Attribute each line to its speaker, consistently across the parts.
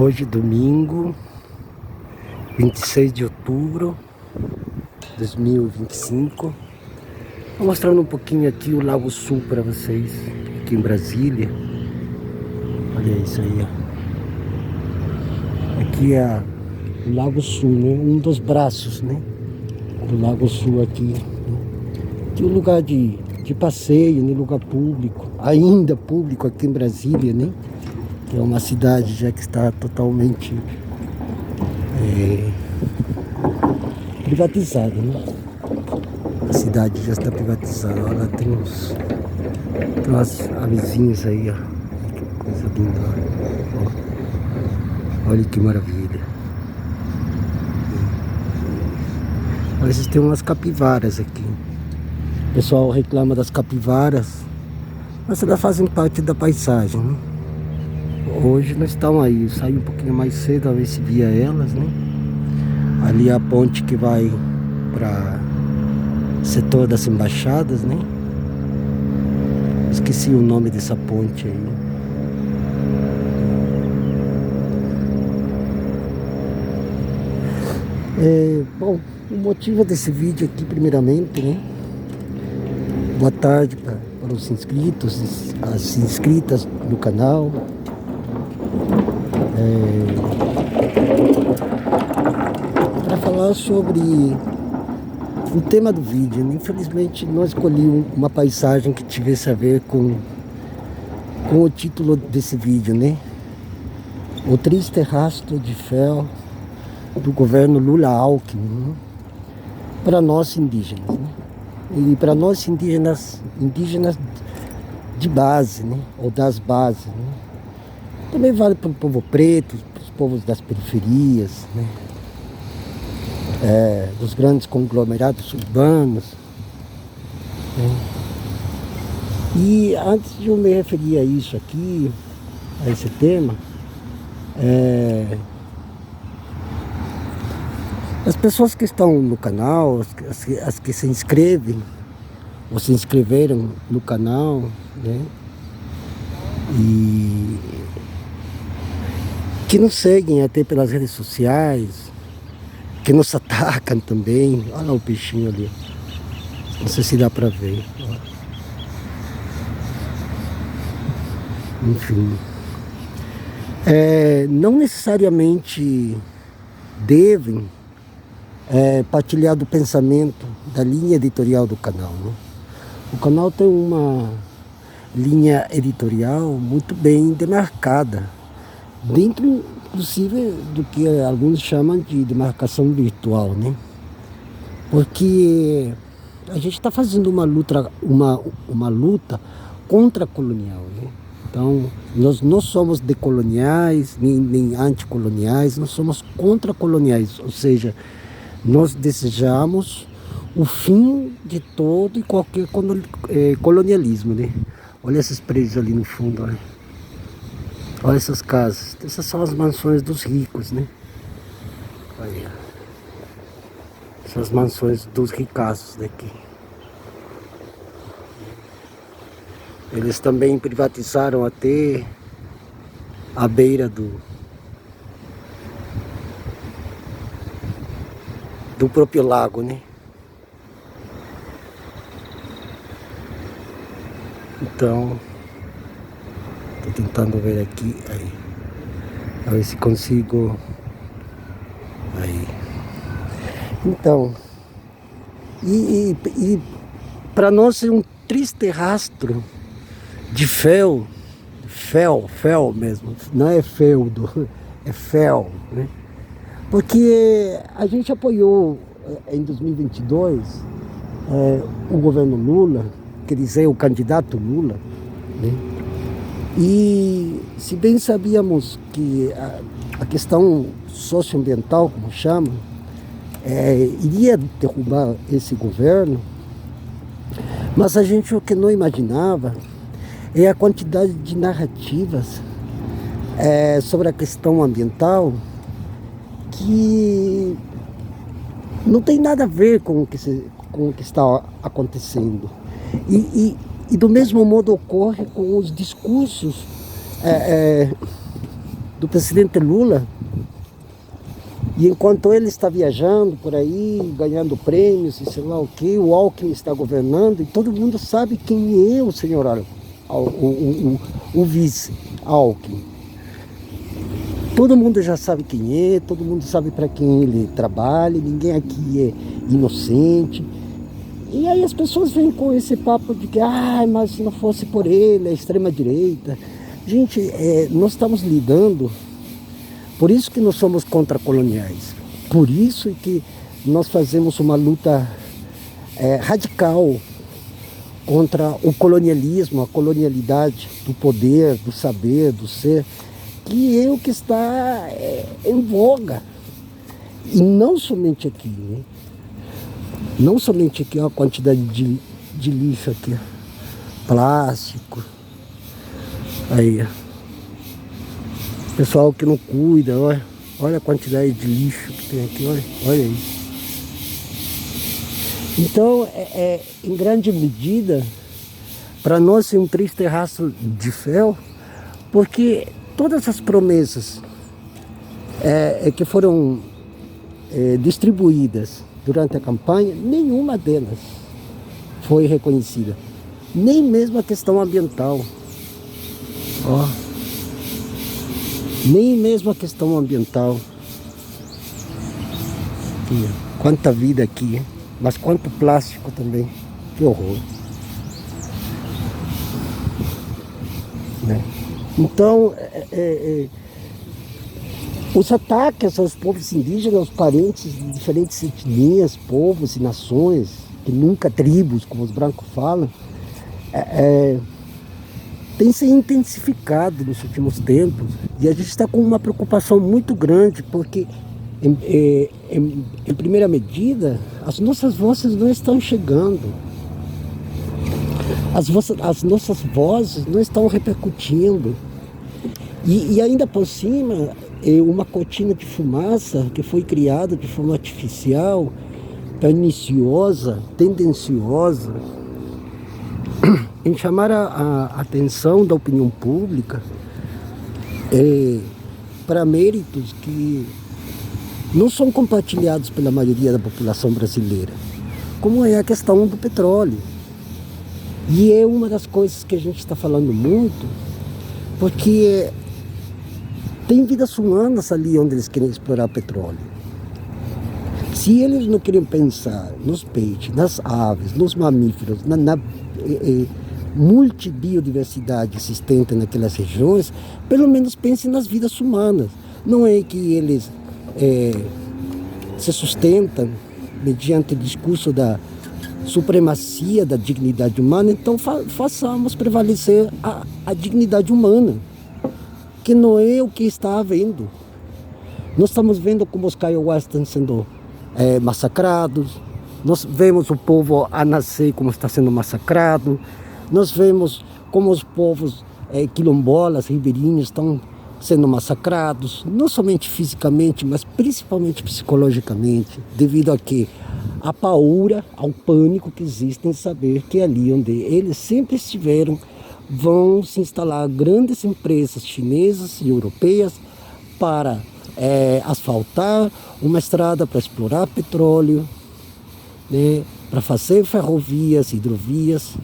Speaker 1: Hoje, domingo, 26 de outubro de 2025. Vou mostrando um pouquinho aqui o Lago Sul para vocês, aqui em Brasília. Olha isso aí, ó. Aqui é o Lago Sul, né? Um dos braços, né? Do Lago Sul aqui, né? Aqui é um lugar de passeio, né? Lugar público, ainda público aqui em Brasília, né? Que é uma cidade já que está totalmente privatizada, né? A cidade já está privatizada. Olha, tem umas avezinhas aí, ó. Que coisa linda, ó. Olha que maravilha. Olha, vocês tem umas capivaras aqui. O pessoal reclama das capivaras, mas elas fazem parte da paisagem, né? Hoje nós estamos aí, eu saí um pouquinho mais cedo a ver se via elas, né? Ali é a ponte que vai para setor das embaixadas, né? Esqueci o nome dessa ponte aí. Bom, o motivo desse vídeo aqui, primeiramente, né? Boa tarde para os inscritos, as inscritas do canal. Para falar sobre o tema do vídeo, né? Infelizmente não escolhi uma paisagem que tivesse a ver com o título desse vídeo, né? O triste rastro de fel do governo Lula-Alckmin, né? Para nós indígenas, né? E para nós indígenas de base, né? Ou das bases, né? Também vale para o povo preto, para os povos das periferias, né? Dos grandes conglomerados urbanos, né? E antes de eu me referir a isso aqui, a esse tema, as pessoas que estão no canal, as que se inscrevem ou se inscreveram no canal, né? E que nos seguem até pelas redes sociais, que nos atacam também. Olha lá o peixinho ali. Não sei se dá pra ver. Enfim. Não necessariamente devem partilhar do pensamento, da linha editorial do canal, né? O canal tem uma linha editorial muito bem demarcada, dentro inclusive do que alguns chamam de demarcação virtual, né? Porque a gente está fazendo uma luta contra-colonial, né? Então, nós não somos decoloniais, nem anticoloniais, nós somos contra-coloniais, ou seja, nós desejamos o fim de todo e qualquer colonialismo, né? Olha esses prédios ali no fundo, olha. Olha essas casas. Essas são as mansões dos ricos, né? Olha. Essas mansões dos ricaços daqui. Eles também privatizaram até a beira do próprio lago, né? Então, tô tentando ver aqui, aí, a ver se consigo, aí. Então, e para nós é um triste rastro de fel mesmo, não é feudo, é fel, né? Porque a gente apoiou em 2022 o governo Lula, quer dizer, o candidato Lula, né? E se bem sabíamos que a questão socioambiental, como chamam, iria derrubar esse governo, mas a gente o que não imaginava é a quantidade de narrativas sobre a questão ambiental que não tem nada a ver com o que está acontecendo. E do mesmo modo ocorre com os discursos do presidente Lula. E enquanto ele está viajando por aí, ganhando prêmios e sei lá o que, o Alckmin está governando e todo mundo sabe quem é o senhor o vice Alckmin. Todo mundo já sabe quem é, todo mundo sabe para quem ele trabalha, ninguém aqui é inocente. E aí as pessoas vêm com esse papo de que, mas se não fosse por ele, é extrema-direita. Gente, nós estamos lidando, por isso que nós somos contracoloniais, por isso que nós fazemos uma luta radical contra o colonialismo, a colonialidade do poder, do saber, do ser, que é o que está em voga. E não somente aqui, né? Não somente aqui, ó, a quantidade de lixo aqui, ó. Plástico. Aí, ó. Pessoal que não cuida, olha a quantidade de lixo que tem aqui, olha aí. Então, em grande medida, para nós é um triste rastro de fel, porque todas as promessas que foram distribuídas durante a campanha, nenhuma delas foi reconhecida. Nem mesmo a questão ambiental. Ó. Nem mesmo a questão ambiental. Aqui, quanta vida aqui, hein? Mas quanto plástico também. Que horror. Né? Então, os ataques aos povos indígenas, aos parentes de diferentes etnias, povos e nações, que nunca tribos, como os brancos falam, tem se intensificado nos últimos tempos. E a gente está com uma preocupação muito grande, porque, em primeira medida, as nossas vozes não estão chegando. As nossas vozes não estão repercutindo. E ainda por cima, uma cortina de fumaça que foi criada de forma artificial, perniciosa, tendenciosa, em chamar a atenção da opinião pública para méritos que não são compartilhados pela maioria da população brasileira, como é a questão do petróleo. E é uma das coisas que a gente está falando muito, porque tem vidas humanas ali onde eles querem explorar petróleo. Se eles não querem pensar nos peixes, nas aves, nos mamíferos, na multibiodiversidade existente naquelas regiões, pelo menos pensem nas vidas humanas. Não é que eles se sustentam mediante o discurso da supremacia da dignidade humana, então façamos prevalecer a dignidade humana, que não é o que está havendo. Nós estamos vendo como os kaiowás estão sendo massacrados, nós vemos o povo Anacê como está sendo massacrado, nós vemos como os povos quilombolas, ribeirinhos estão sendo massacrados, não somente fisicamente, mas principalmente psicologicamente, devido a quê? A paura, ao pânico que existe em saber que ali onde eles sempre estiveram, vão se instalar grandes empresas chinesas e europeias para asfaltar uma estrada para explorar petróleo, né, para fazer ferrovias, hidrovias,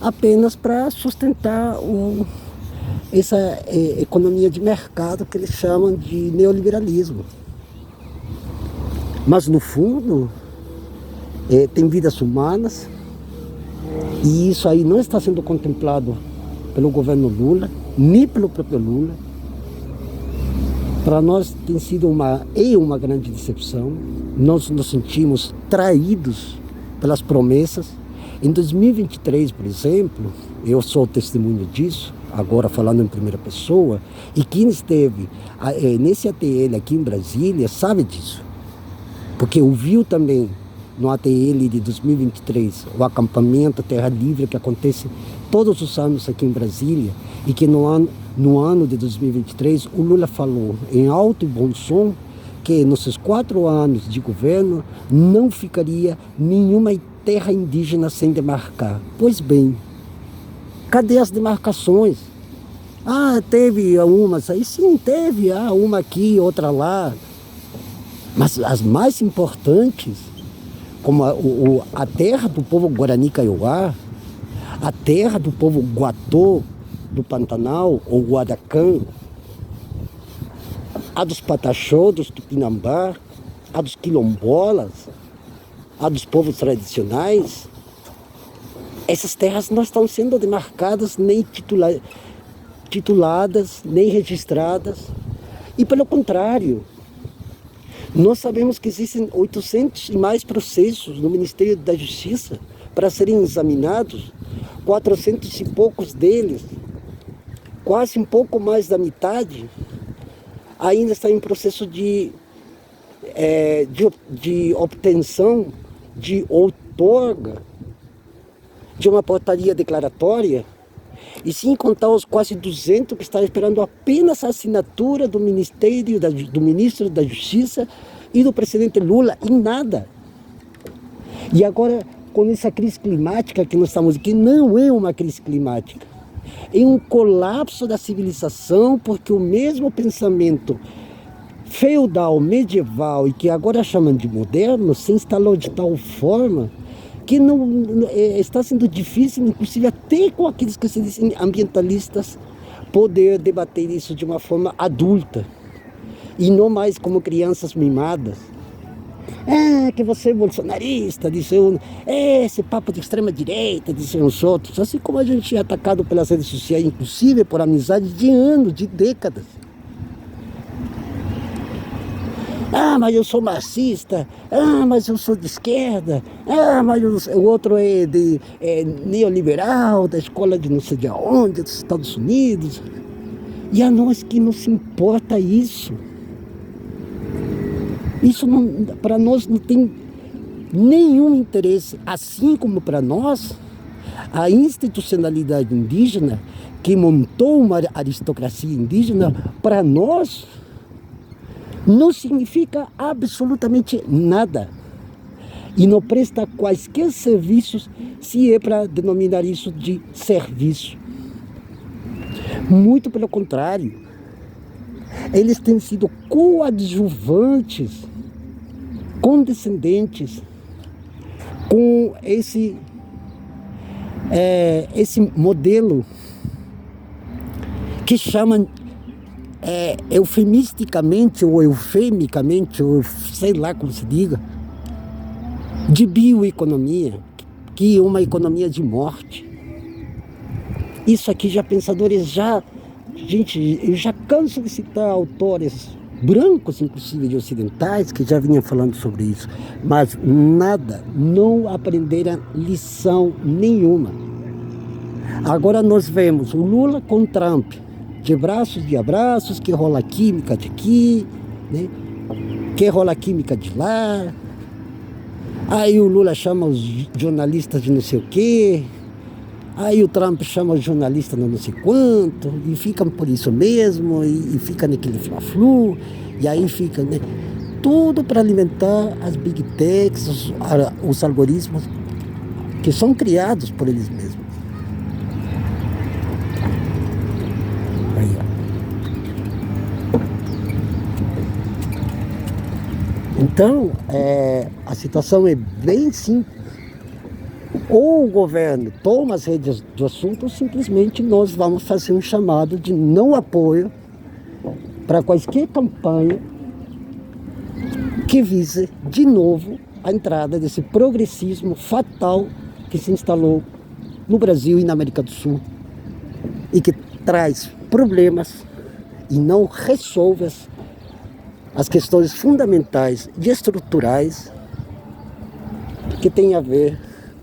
Speaker 1: apenas para sustentar essa economia de mercado que eles chamam de neoliberalismo. Mas no fundo, tem vidas humanas, e isso aí não está sendo contemplado pelo governo Lula, nem pelo próprio Lula. Para nós tem sido uma grande decepção. Nós nos sentimos traídos pelas promessas. Em 2023, por exemplo, eu sou testemunho disso, agora falando em primeira pessoa, e quem esteve nesse ATL aqui em Brasília sabe disso, porque ouviu também no ATL de 2023, o acampamento Terra Livre, que acontece todos os anos aqui em Brasília, e que no ano de 2023 o Lula falou em alto e bom som que nos seus 4 anos de governo não ficaria nenhuma terra indígena sem demarcar. Pois bem, cadê as demarcações? Ah, teve umas aí, sim, teve, uma aqui, outra lá. Mas as mais importantes, como a terra do povo Guarani Kaiowá, a terra do povo Guatô do Pantanal, ou Guadacã, a dos Pataxó, dos Tupinambá, a dos quilombolas, a dos povos tradicionais, essas terras não estão sendo demarcadas, nem tituladas, nem registradas. E pelo contrário, nós sabemos que existem 800 e mais processos no Ministério da Justiça para serem examinados, 400 e poucos deles, quase um pouco mais da metade, ainda está em processo de obtenção de outorga de uma portaria declaratória, e sem contar os quase 200 que estão esperando apenas a assinatura do Ministro da Justiça e do presidente Lula, em nada. E agora, com essa crise climática que nós estamos aqui, não é uma crise climática, é um colapso da civilização, porque o mesmo pensamento feudal, medieval e que agora chamam de moderno, se instalou de tal forma que está sendo difícil, inclusive até com aqueles que se dizem ambientalistas, poder debater isso de uma forma adulta e não mais como crianças mimadas. Que você é bolsonarista, dizem esse papo de extrema direita, dizem os outros, assim como a gente é atacado pelas redes sociais, inclusive por amizades de anos, de décadas. Mas eu sou marxista, mas eu sou de esquerda, mas o outro é neoliberal, da escola de não sei de onde, dos Estados Unidos. E a nós que nos importa isso. Isso para nós não tem nenhum interesse, assim como para nós, a institucionalidade indígena, que montou uma aristocracia indígena, para nós, não significa absolutamente nada. E não presta quaisquer serviços, se é para denominar isso de serviço. Muito pelo contrário. Eles têm sido coadjuvantes, condescendentes com esse modelo que chamam eufemisticamente ou eufemicamente, ou sei lá como se diga, de bioeconomia, que é uma economia de morte. Isso aqui já pensadores gente, eu já canso de citar autores brancos, inclusive de ocidentais, que já vinham falando sobre isso, mas não aprenderam lição nenhuma. Agora nós vemos o Lula com Trump, de braços e abraços, que rola química de aqui, né? Que rola química de lá. Aí o Lula chama os jornalistas de não sei o quê. Aí o Trump chama os jornalistas de não sei quanto, e ficam por isso mesmo, e fica naquele fla-flu, e aí fica, né? Tudo para alimentar as big techs, os algoritmos que são criados por eles mesmos. Aí, ó. Então, a situação é bem simples. Ou o governo toma as rédeas do assunto, ou simplesmente nós vamos fazer um chamado de não apoio para quaisquer campanha que vise, de novo, a entrada desse progressismo fatal que se instalou no Brasil e na América do Sul e que traz problemas e não resolve as questões fundamentais e estruturais que têm a ver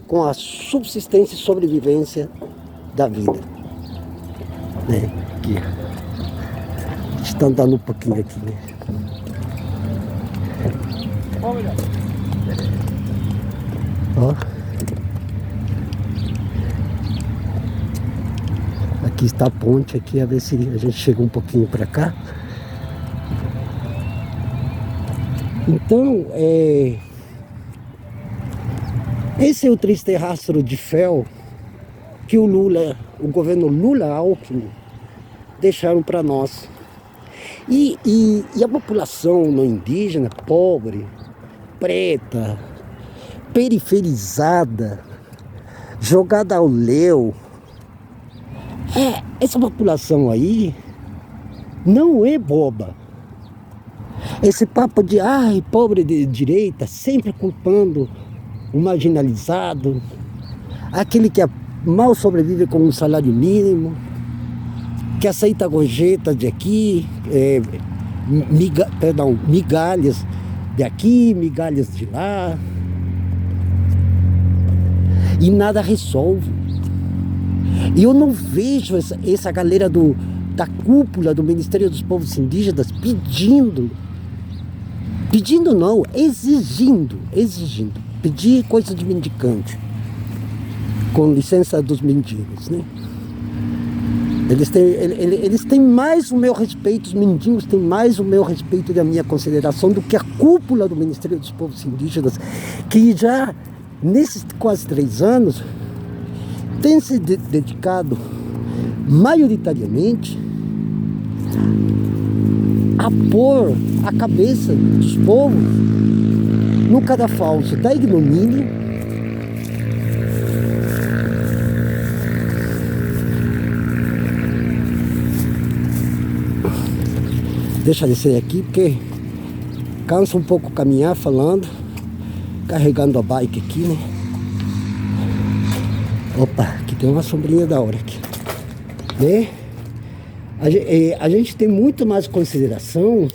Speaker 1: com a subsistência e sobrevivência da vida. Né? Aqui. Está andando um pouquinho aqui. Né? Ó. Aqui está a ponte, aqui, a ver se a gente chega um pouquinho para cá. Então, esse é o triste rastro de fel que o governo Lula-Alckmin deixaram para nós. E a população não indígena, pobre, preta, periferizada, jogada ao léu, essa população aí não é boba. Esse papo de pobre de direita, sempre culpando o marginalizado, aquele que mal sobrevive com um salário mínimo, que aceita gorjeta de aqui, migalhas de aqui, migalhas de lá, e nada resolve. E eu não vejo essa galera da cúpula do Ministério dos Povos Indígenas exigindo, pedir coisa de mendicante, com licença dos mendigos, né? Eles têm mais o meu respeito, os mendigos têm mais o meu respeito e a minha consideração do que a cúpula do Ministério dos Povos Indígenas, que já, nesses quase 3 anos, tem se dedicado majoritariamente a pôr a cabeça dos povos no cadafalso da ignomínia, deixa eu descer aqui porque cansa um pouco caminhar falando, carregando a bike aqui, né? Opa, aqui tem uma sombrinha da hora aqui, né? A gente tem muito mais consideração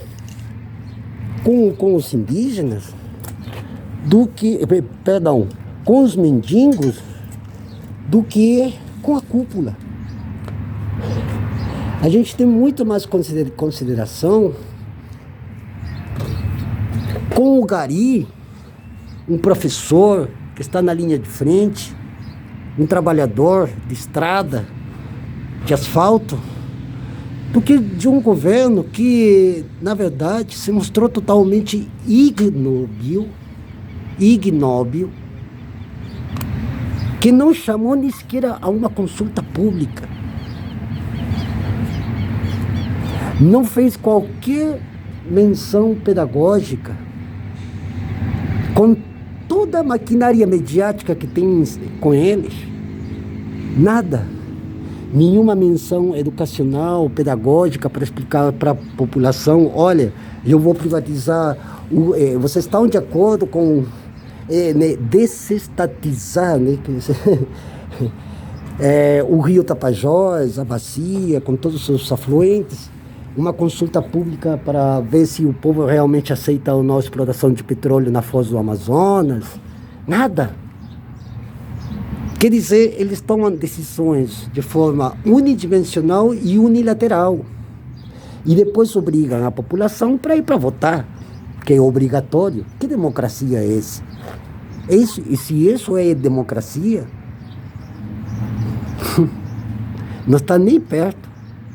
Speaker 1: com os indígenas do que, com os mendigos do que com a cúpula. A gente tem muito mais consideração com o gari, um professor que está na linha de frente, um trabalhador de estrada, de asfalto, do que de um governo que, na verdade, se mostrou totalmente ignóbil, que não chamou nem sequer a uma consulta pública. Não fez qualquer menção pedagógica, com toda a maquinária mediática que tem com eles, nada. Nenhuma menção educacional, pedagógica para explicar para a população: olha, eu vou privatizar, vocês estão de acordo com desestatizar, né? O rio Tapajós, a bacia, com todos os seus afluentes, uma consulta pública para ver se o povo realmente aceita a nossa exploração de petróleo na foz do Amazonas. Nada. Quer dizer, eles tomam decisões de forma unidimensional e unilateral. E depois obrigam a população para ir para votar, que é obrigatório. Que democracia é essa? E se isso é democracia, não está nem perto.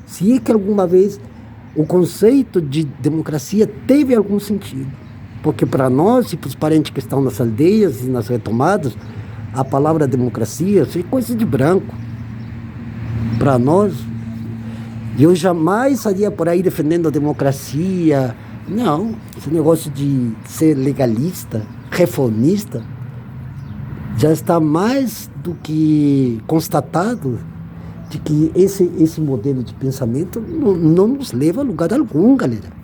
Speaker 1: Se é que alguma vez o conceito de democracia teve algum sentido. Porque para nós e para os parentes que estão nas aldeias e nas retomadas, a palavra democracia é coisa de branco. Para nós, eu jamais estaria por aí defendendo a democracia. Não, esse negócio de ser legalista, reformista, já está mais do que constatado de que esse modelo de pensamento não nos leva a lugar algum, galera.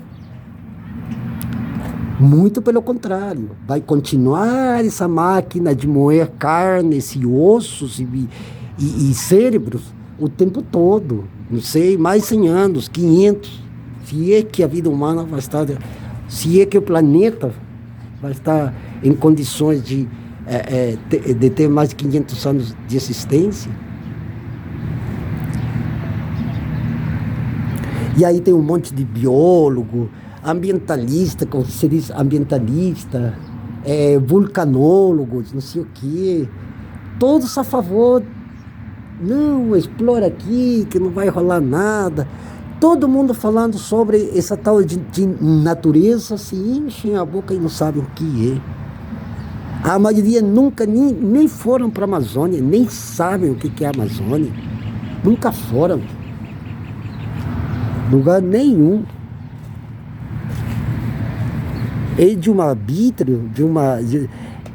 Speaker 1: Muito pelo contrário, vai continuar essa máquina de moer carnes e ossos e cérebros o tempo todo. Não sei, mais 100 anos, 500. Se é que a vida humana vai estar, se é que o planeta vai estar em condições de ter mais de 500 anos de existência. E aí tem um monte de biólogo, ambientalista, como se diz, ambientalista, vulcanólogos, não sei o quê, todos a favor. Não, explora aqui, que não vai rolar nada. Todo mundo falando sobre essa tal de natureza, se enchem a boca e não sabem o que é. A maioria nunca nem foram para a Amazônia, nem sabem o que é a Amazônia. Nunca foram. Lugar nenhum. E de um arbítrio,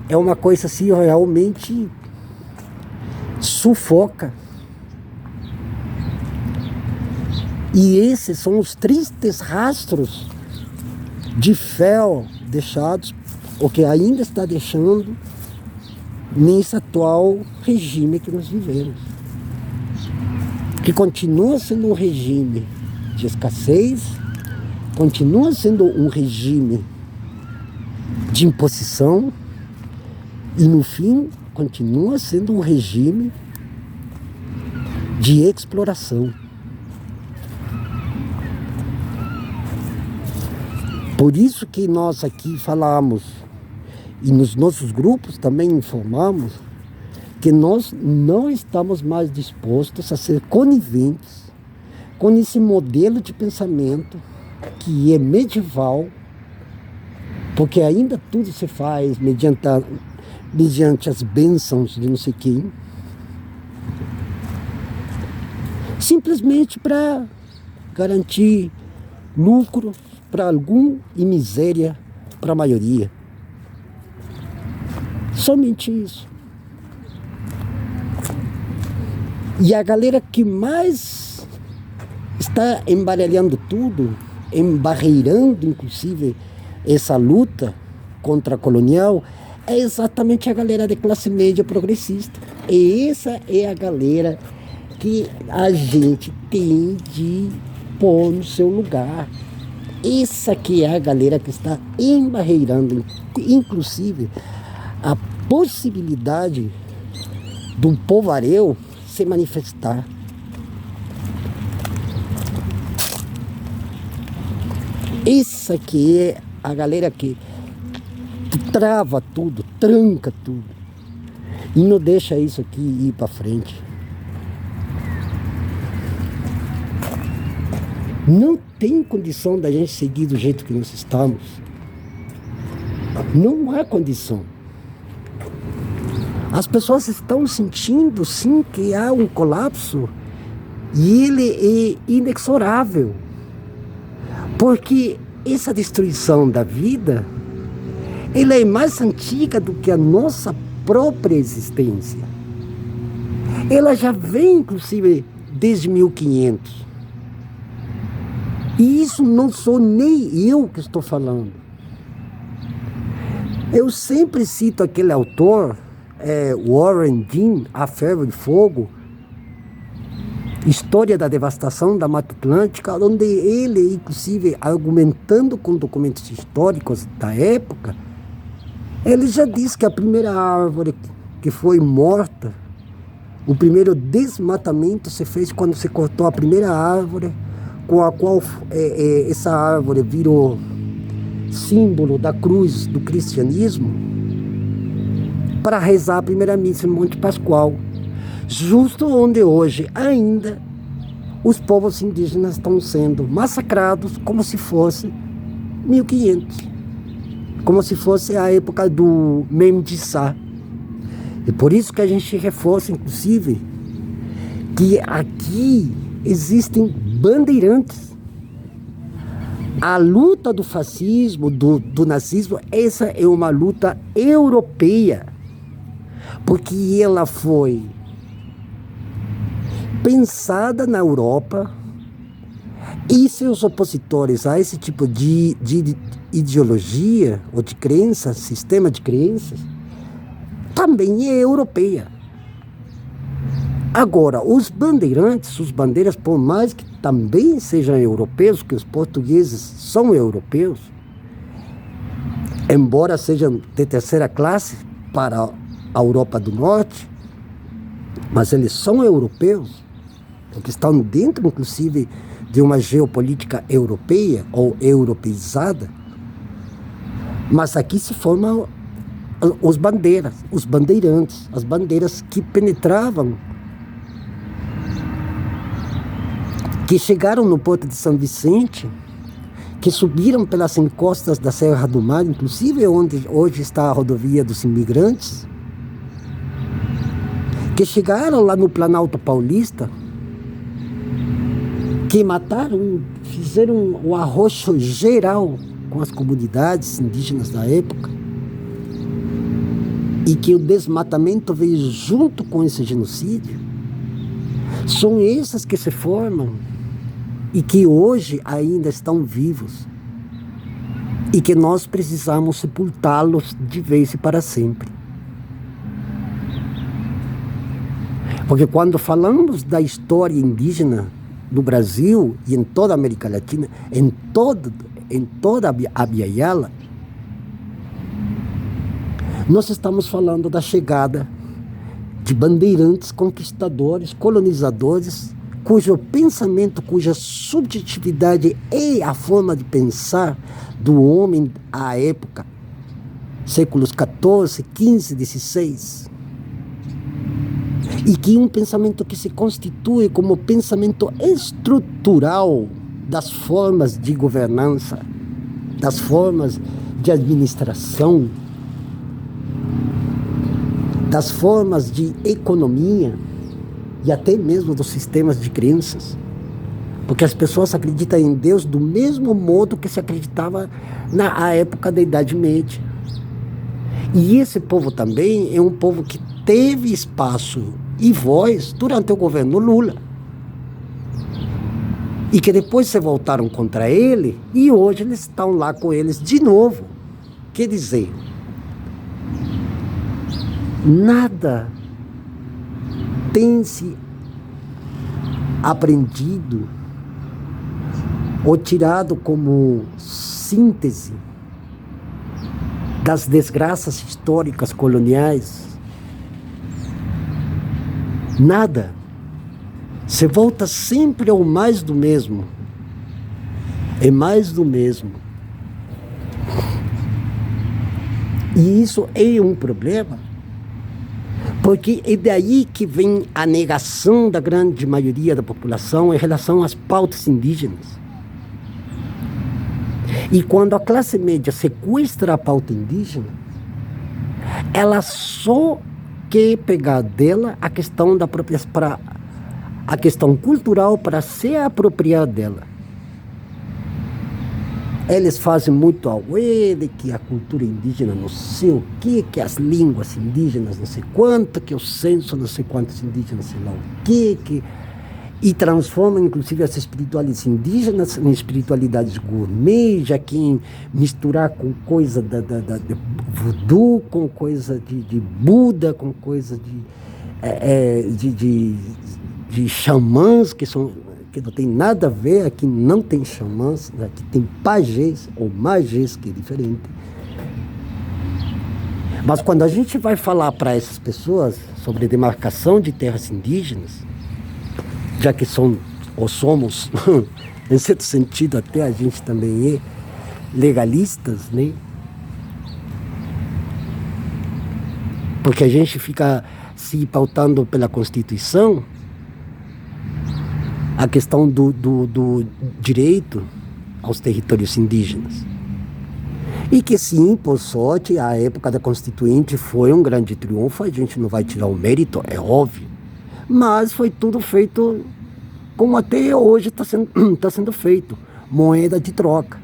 Speaker 1: é uma coisa assim, realmente sufoca. E esses são os tristes rastros de fel deixados, ou que ainda está deixando, nesse atual regime que nós vivemos. Que continua sendo um regime de escassez, continua sendo um regime de imposição e, no fim, continua sendo um regime de exploração. Por isso que nós aqui falamos e nos nossos grupos também informamos que nós não estamos mais dispostos a ser coniventes com esse modelo de pensamento que é medieval, porque ainda tudo se faz mediante as bênçãos de não sei quem, simplesmente para garantir lucro para algum e miséria para a maioria. Somente isso. E a galera que mais está embaralhando tudo, embarreirando inclusive essa luta contra a colonial, é exatamente a galera de classe média progressista. E essa é a galera que a gente tem de pôr no seu lugar. Essa que é a galera que está embarreirando, inclusive, a possibilidade do povaréu se manifestar. Essa que é a galera que trava tudo, tranca tudo e não deixa isso aqui ir para frente. Não tem condição da gente seguir do jeito que nós estamos. Não há condição. As pessoas estão sentindo, sim, que há um colapso e ele é inexorável. Porque essa destruição da vida, ela é mais antiga do que a nossa própria existência. Ela já vem, inclusive, desde 1500. E isso não sou nem eu que estou falando. Eu sempre cito aquele autor, Warren Dean, A Ferro e Fogo, História da Devastação da Mata Atlântica, onde ele, inclusive, argumentando com documentos históricos da época, ele já diz que a primeira árvore que foi morta, o primeiro desmatamento se fez quando se cortou a primeira árvore, com a qual essa árvore virou símbolo da cruz do cristianismo, para rezar a primeira missa em Monte Pascoal, justo onde hoje ainda os povos indígenas estão sendo massacrados como se fosse 1500, como se fosse a época do Mem-Dissá. E por isso que a gente reforça, inclusive, que aqui existem bandeirantes. A luta do fascismo, do nazismo, essa é uma luta europeia, porque ela foi pensada na Europa e seus opositores a esse tipo de ideologia ou de crença, sistema de crenças, também é europeia. Agora, os bandeirantes, os bandeiras, por mais que também sejam europeus, que os portugueses são europeus, embora sejam de terceira classe para a Europa do Norte, mas eles são europeus, porque estão dentro, inclusive, de uma geopolítica europeia ou europeizada. Mas aqui se formam os bandeirantes, as bandeiras que penetravam, que chegaram no Porto de São Vicente, que subiram pelas encostas da Serra do Mar, inclusive onde hoje está a rodovia dos imigrantes, que chegaram lá no Planalto Paulista, que mataram, fizeram o arroxo geral com as comunidades indígenas da época, e que o desmatamento veio junto com esse genocídio, são essas que se formam e que hoje ainda estão vivos e que nós precisamos sepultá-los de vez e para sempre. Porque quando falamos da história indígena no Brasil e em toda a América Latina, em toda a Via Yala, nós estamos falando da chegada de bandeirantes, conquistadores, colonizadores, cujo pensamento, cuja subjetividade é a forma de pensar do homem à época, séculos XIV, XV, XVI. E que um pensamento que se constitui como pensamento estrutural das formas de governança, das formas de administração, das formas de economia e até mesmo dos sistemas de crenças. Porque as pessoas acreditam em Deus do mesmo modo que se acreditava na época da Idade Média. E esse povo também é um povo que teve espaço e voz durante o governo Lula. E que depois se voltaram contra ele e hoje eles estão lá com eles de novo. Quer dizer, nada tem se aprendido ou tirado como síntese das desgraças históricas coloniais. Nada. Você volta sempre ao mais do mesmo. É mais do mesmo. E isso é um problema, porque é daí que vem a negação da grande maioria da população em relação às pautas indígenas. E quando a classe média sequestra a pauta indígena, ela só quer pegar dela a questão da própria, a questão cultural para se apropriar dela. Eles fazem muito auê de que a cultura indígena não sei o que as línguas indígenas não sei quanto, que o censo não sei quantos indígenas sei lá o que e transformam inclusive as espiritualidades indígenas em espiritualidades gourmet, já que misturar com coisa de voodoo, com coisa de Buda, com coisa de xamãs, que não tem nada a ver, aqui não tem xamãs, aqui tem pajés ou magés, que é diferente. Mas quando a gente vai falar para essas pessoas sobre demarcação de terras indígenas, já que somos, em certo sentido até a gente também é legalistas, né? Porque a gente fica se pautando pela Constituição, a questão do direito aos territórios indígenas. E que sim, por sorte, a época da Constituinte foi um grande triunfo, a gente não vai tirar o mérito, é óbvio. Mas foi tudo feito como até hoje está sendo feito, moeda de troca.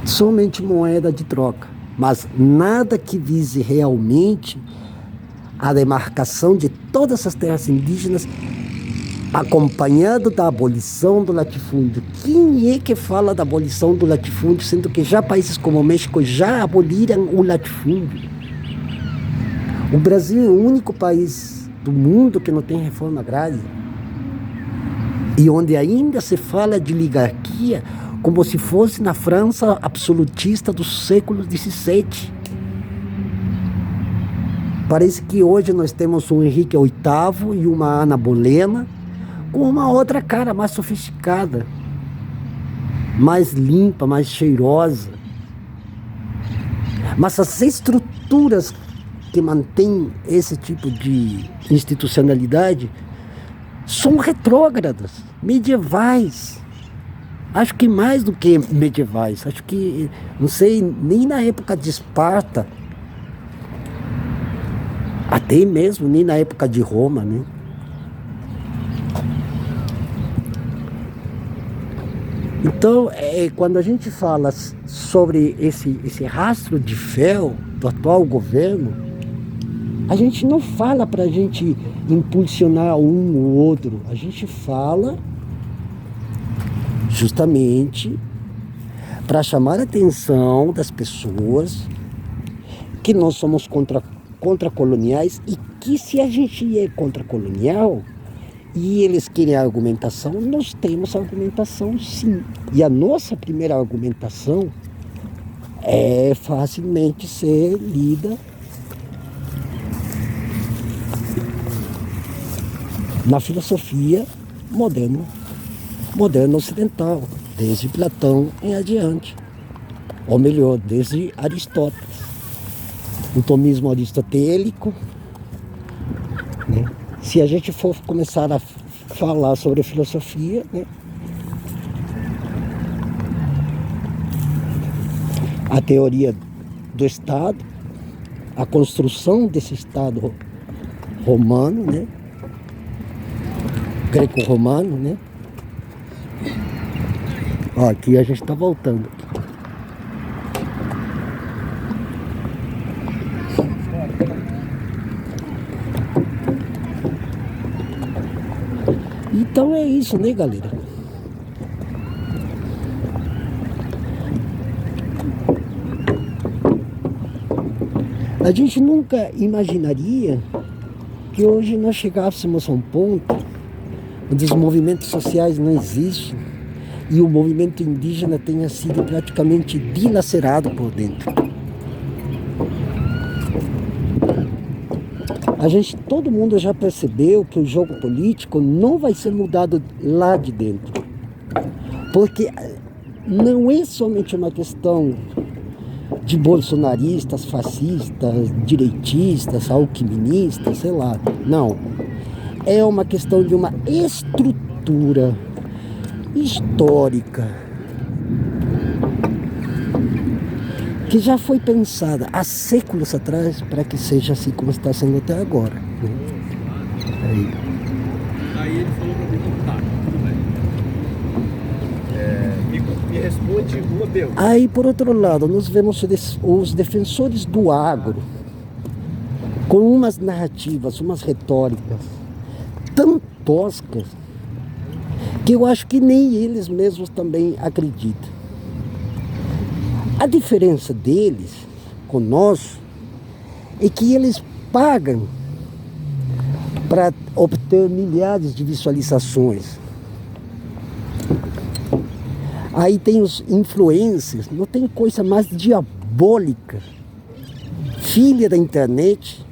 Speaker 1: Somente moeda de troca, mas nada que vise realmente a demarcação de todas as terras indígenas, acompanhado da abolição do latifúndio. Quem é que fala da abolição do latifúndio, sendo que já países como o México já aboliram o latifúndio? O Brasil é o único país do mundo que não tem reforma agrária e onde ainda se fala de oligarquia como se fosse na França absolutista dos séculos XVII. Parece que hoje nós temos um Henrique VIII e uma Ana Bolena com uma outra cara mais sofisticada, mais limpa, mais cheirosa. Mas as estruturas que mantêm esse tipo de institucionalidade são retrógradas, medievais. Acho que mais do que medievais. Acho que, não sei, nem na época de Esparta, até mesmo nem na época de Roma, né? Então, quando a gente fala sobre esse rastro de fel do atual governo, a gente não fala para a gente impulsionar um ou outro, a gente fala justamente para chamar a atenção das pessoas que nós somos contra-coloniais e que se a gente é contra-colonial e eles querem argumentação, nós temos argumentação sim. E a nossa primeira argumentação é facilmente ser lida na filosofia moderna ocidental, desde Platão em adiante, ou melhor, desde Aristóteles, o tomismo aristotélico, né? Se a gente for começar a falar sobre filosofia, né? A teoria do Estado, a construção desse Estado romano, né? Greco-romano, né? Ó, aqui a gente está voltando. Então é isso, né, galera? A gente nunca imaginaria que hoje nós chegássemos a um ponto onde os movimentos sociais não existem e o movimento indígena tenha sido praticamente dilacerado por dentro. Todo mundo já percebeu que o jogo político não vai ser mudado lá de dentro. Porque não é somente uma questão de bolsonaristas, fascistas, direitistas, alquimistas, sei lá. Não. É uma questão de uma estrutura histórica que já foi pensada há séculos atrás para que seja assim como está sendo até agora, né?
Speaker 2: Aí ele falou para mim, tá, tudo bem. Me responde uma pergunta.
Speaker 1: Aí, por outro lado, nós vemos os defensores do agro com umas narrativas, umas retóricas tão toscas que eu acho que nem eles mesmos também acreditam. A diferença deles com nós é que eles pagam para obter milhares de visualizações. Aí tem os influencers, não tem coisa mais diabólica, filha da internet,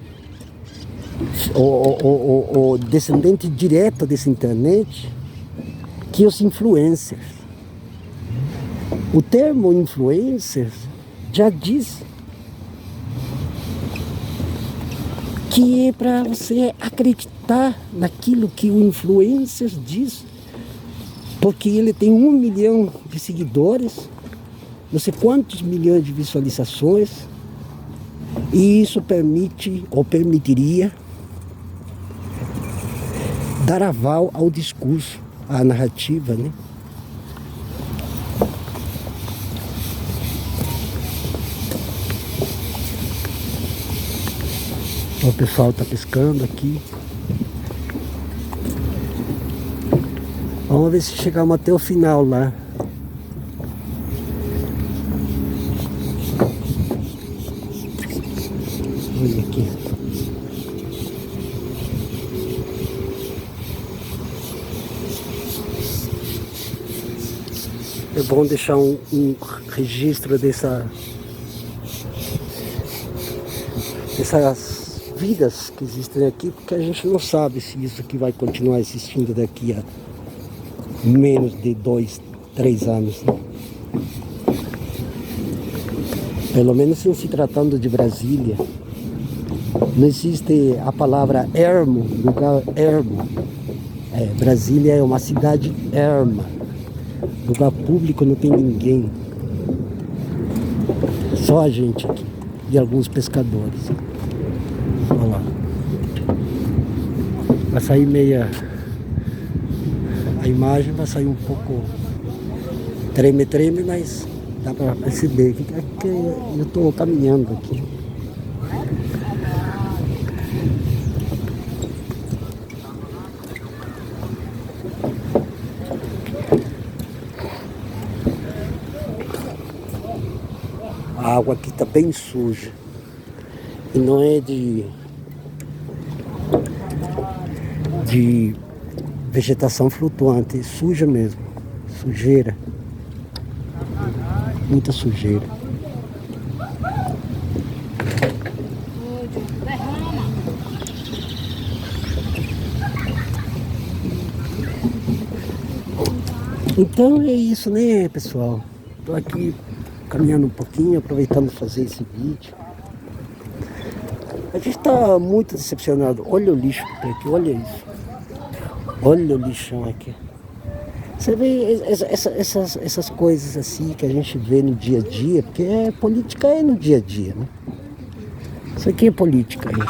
Speaker 1: o descendente direto dessa internet, que os influencers. O termo influencer já diz que é para você acreditar naquilo que o influencer diz, porque ele tem 1 milhão de seguidores, não sei quantos milhões de visualizações, e isso permite ou permitiria dar aval ao discurso, à narrativa, né? O pessoal está pescando aqui. Vamos ver se chegamos até o final lá. Olha aqui. É bom deixar um registro dessas vidas que existem aqui, porque a gente não sabe se isso aqui vai continuar existindo daqui a menos de 2, 3 anos, né? Pelo menos em se tratando de Brasília, não existe a palavra ermo, lugar ermo. Brasília é uma cidade erma, lugar público não tem ninguém, só a gente aqui e alguns pescadores. Olha lá. Vai sair meia... A imagem vai sair um pouco Treme, treme, mas dá para perceber que eu estou caminhando aqui. A água aqui está bem suja. E não é de vegetação flutuante, é suja mesmo. Sujeira. Muita sujeira. Então é isso, né, pessoal? Tô aqui caminhando um pouquinho, aproveitando fazer esse vídeo. A gente tá muito decepcionado. Olha o lixo que tem aqui, olha isso. Olha o lixão aqui. Você vê essas coisas assim que a gente vê no dia a dia, porque política é no dia a dia, né? Isso aqui é política aí.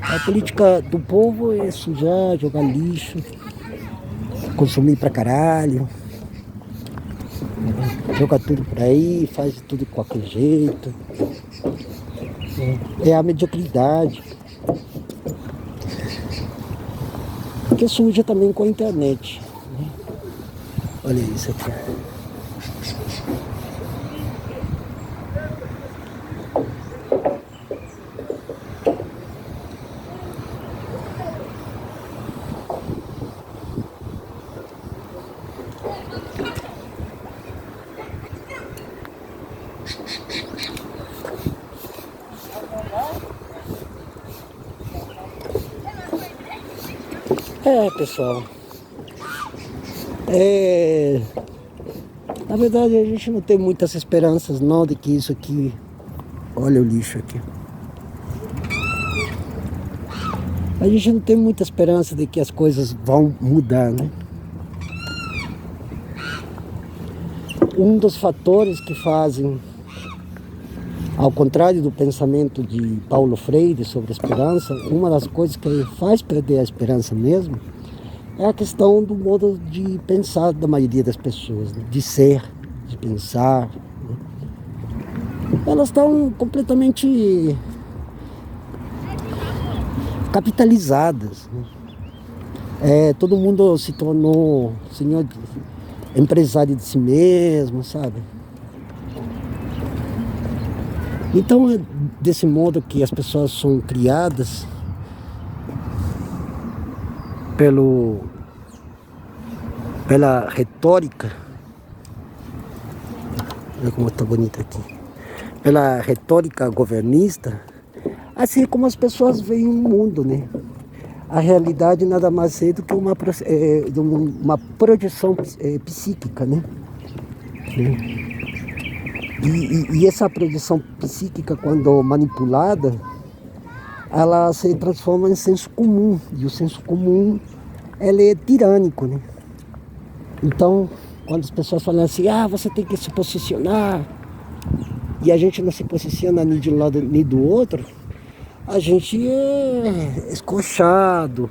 Speaker 1: A política do povo é sujar, jogar lixo, consumir pra caralho, joga tudo por aí, faz tudo de qualquer jeito. É a mediocridade. Porque suja também com a internet, né? Olha isso aqui. Pessoal, na verdade a gente não tem muitas esperanças não de que isso aqui, olha o lixo aqui, a gente não tem muita esperança de que as coisas vão mudar, né? Um dos fatores que fazem, ao contrário do pensamento de Paulo Freire sobre a esperança, uma das coisas que faz perder a esperança mesmo é a questão do modo de pensar da maioria das pessoas, né? De ser, de pensar, né? Elas estão completamente capitalizadas, né? Todo mundo se tornou senhor, empresário de si mesmo, sabe? Então é desse modo que as pessoas são criadas pela retórica. Olha como está bonito aqui. Pela retórica governista, assim como as pessoas veem o mundo, né? A realidade nada mais é do que uma projeção psíquica, né? E essa projeção psíquica, quando manipulada, ela se transforma em senso comum. E o senso comum, ele é tirânico, né? Então, quando as pessoas falam assim, você tem que se posicionar, e a gente não se posiciona nem de um lado nem do outro, a gente é escochado,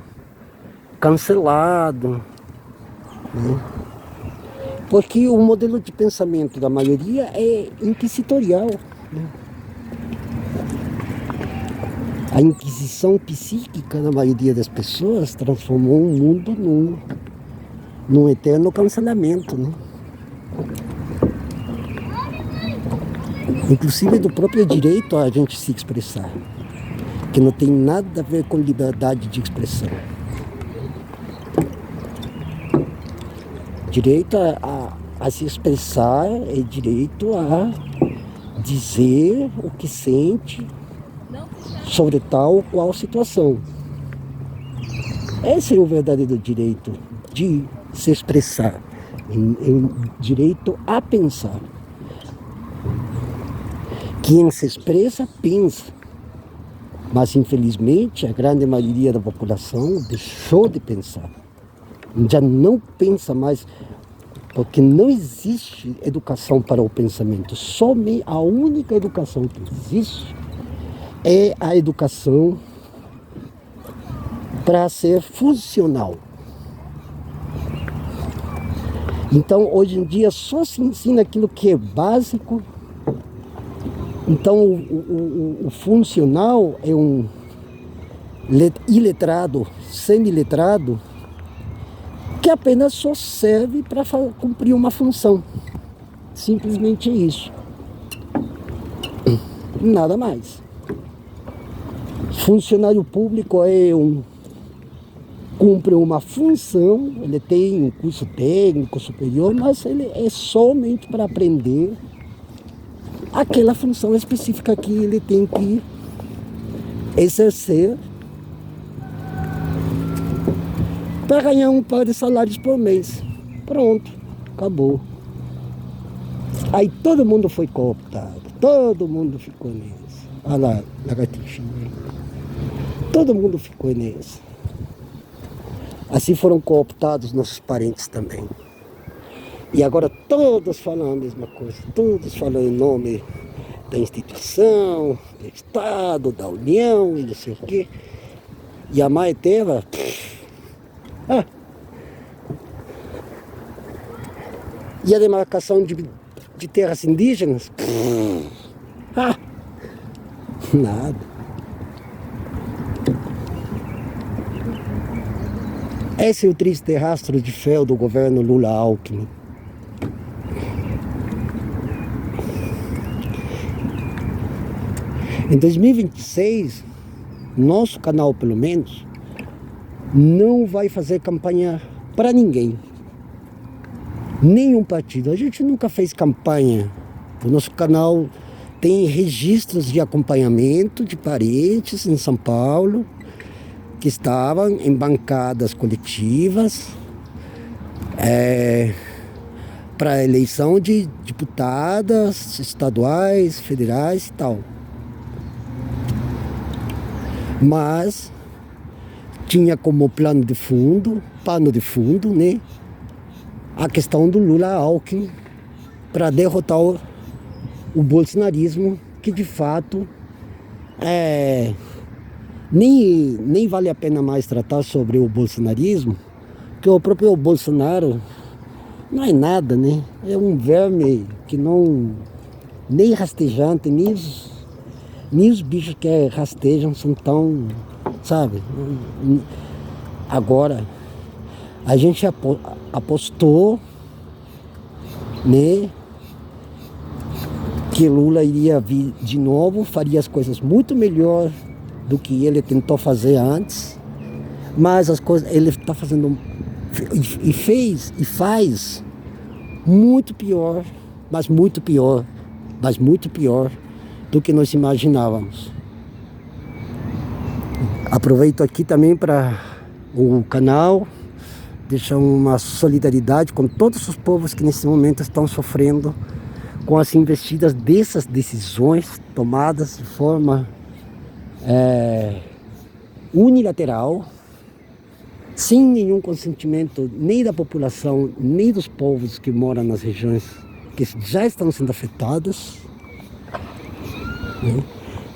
Speaker 1: cancelado, né? Porque o modelo de pensamento da maioria é inquisitorial, né? A inquisição psíquica da maioria das pessoas transformou o mundo num eterno cancelamento, né? Inclusive do próprio direito a gente se expressar, que não tem nada a ver com liberdade de expressão. Direito a se expressar é direito a dizer o que sente sobre tal ou qual situação. Esse é o verdadeiro direito de se expressar, direito a pensar. Quem se expressa, pensa. Mas, infelizmente, a grande maioria da população deixou de pensar. Já não pensa mais, porque não existe educação para o pensamento. Somente a única educação que existe é a educação para ser funcional. Então, hoje em dia, só se ensina aquilo que é básico. Então, o funcional é um iletrado, semi-letrado, que apenas só serve para cumprir uma função. Simplesmente isso. Nada mais. Funcionário público cumpre uma função, ele tem um curso técnico superior, mas ele é somente para aprender aquela função específica que ele tem que exercer para ganhar um par de salários por mês. Pronto, acabou. Aí todo mundo foi cooptado, todo mundo ficou nisso. Olha lá, lagartixinha. Todo mundo ficou nisso. Assim foram cooptados nossos parentes também. E agora todos falam a mesma coisa, todos falam em nome da instituição, do Estado, da União e não sei o quê. E a mãe teve. E a demarcação de terras indígenas? Nada. Esse é o triste rastro de fel do governo Lula-Alckmin. Em 2026, nosso canal, pelo menos, não vai fazer campanha para ninguém. Nenhum partido. A gente nunca fez campanha. O nosso canal tem registros de acompanhamento de parentes em São Paulo, que estavam em bancadas coletivas para a eleição de deputadas estaduais, federais e tal. Mas tinha como pano de fundo, né, a questão do Lula-Alckmin para derrotar o bolsonarismo, que de fato nem vale a pena mais tratar sobre o bolsonarismo, porque o próprio Bolsonaro não é nada, né? É um verme que não, nem rastejante, nem os bichos que rastejam são tão, sabe? Agora, a gente apostou, né, que Lula iria vir de novo, faria as coisas muito melhor do que ele tentou fazer antes, mas as coisas ele está fazendo e faz muito pior, mas muito pior do que nós imaginávamos. Aproveito aqui também para o canal deixar uma solidariedade com todos os povos que nesse momento estão sofrendo com as investidas dessas decisões tomadas de forma unilateral, sem nenhum consentimento nem da população, nem dos povos que moram nas regiões que já estão sendo afetadas.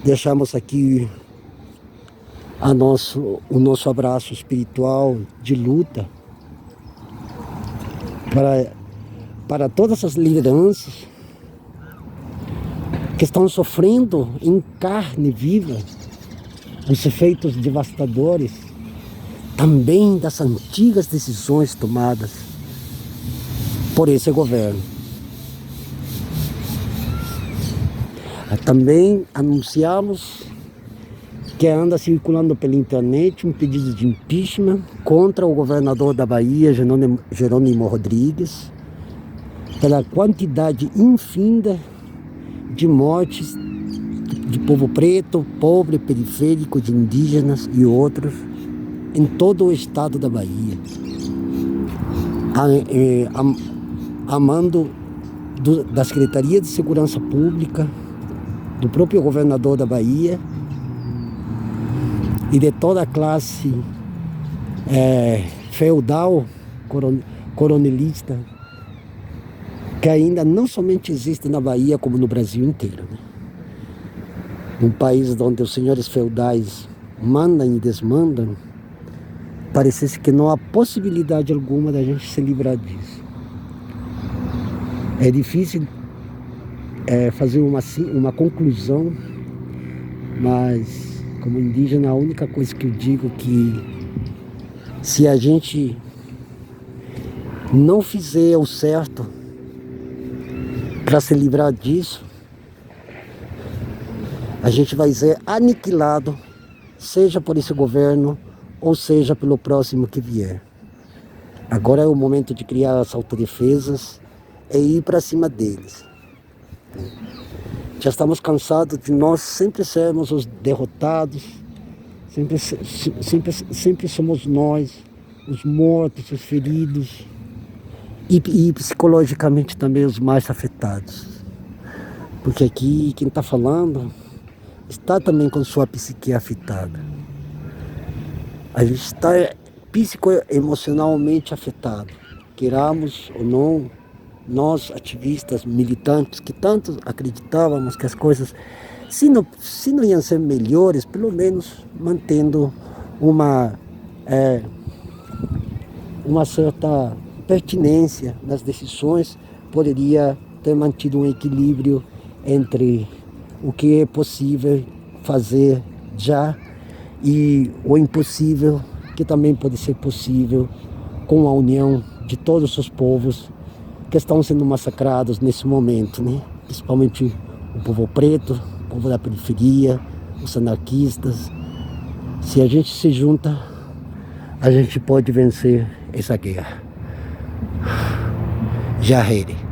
Speaker 1: Deixamos aqui o nosso abraço espiritual de luta para todas as lideranças que estão sofrendo em carne viva os efeitos devastadores também das antigas decisões tomadas por esse governo. Também anunciamos que anda circulando pela internet um pedido de impeachment contra o governador da Bahia, Jerônimo Rodrigues, pela quantidade infinda de mortes de povo preto, pobre, periférico, de indígenas e outros em todo o estado da Bahia. A mando da Secretaria de Segurança Pública, do próprio governador da Bahia e de toda a classe feudal, coronelista, que ainda não somente existe na Bahia, como no Brasil inteiro, né? Um país onde os senhores feudais mandam e desmandam, parecesse que não há possibilidade alguma da gente se livrar disso. É difícil fazer uma conclusão, mas como indígena a única coisa que eu digo é que se a gente não fizer o certo para se livrar disso, a gente vai ser aniquilado, seja por esse governo ou seja pelo próximo que vier. Agora é o momento de criar as autodefesas e ir para cima deles. Já estamos cansados de nós sempre sermos os derrotados, sempre somos nós, os mortos, os feridos e psicologicamente também os mais afetados. Porque aqui quem está falando está também com sua psique afetada. A gente está psicoemocionalmente afetado, queiramos ou não. Nós, ativistas, militantes, que tanto acreditávamos que as coisas, se não iam ser melhores, pelo menos mantendo uma certa pertinência nas decisões, poderia ter mantido um equilíbrio entre o que é possível fazer já e o impossível, que também pode ser possível com a união de todos os povos que estão sendo massacrados nesse momento, né? Principalmente o povo preto, o povo da periferia, os anarquistas. Se a gente se junta, a gente pode vencer essa guerra. Jarrere.